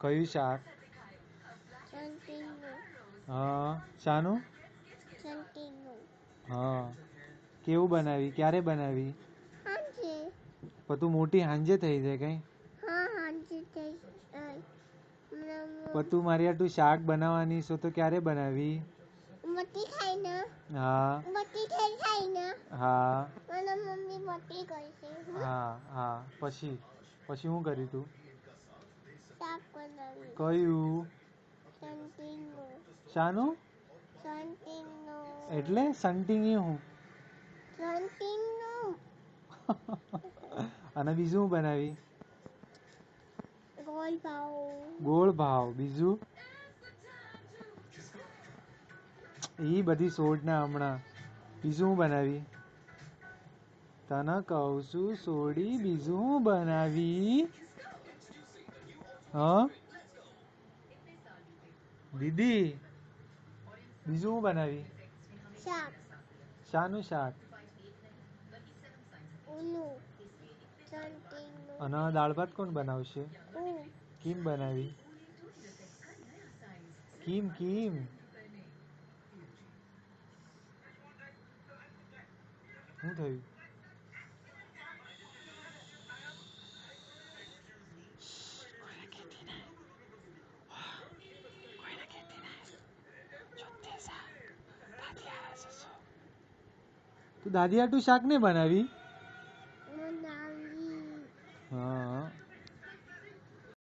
કયું શાક? હા, શાનું? હા, કેવું બનાવી? ક્યારે બનાવી? પણ તું મોટી હાંજે થઈ જાય કઈ? પણ તું મારી હાટું શાક બનાવવાની છો તો ક્યારે બનાવી? હા હા હા હા, પછી પછી શું કર્યું તું? કયું? શાનું? એટલે સંટીંગ હું? અને બીજું હું બનાવી? ગોળ ભાવ. બીજું? ઈ બધી સોડ ને હમણાં. બીજું હું બનાવી? તને કહું છું સોડી, બીજું હું બનાવી? હા દીદી, બીજું હું બનાવી? શાનું શાક? અને દાળ ભાત કોણ બનાવશે? કેમ બનાવી? કેમ? શું થયું? તું દાદી હાટું શાક નહીં બનાવી?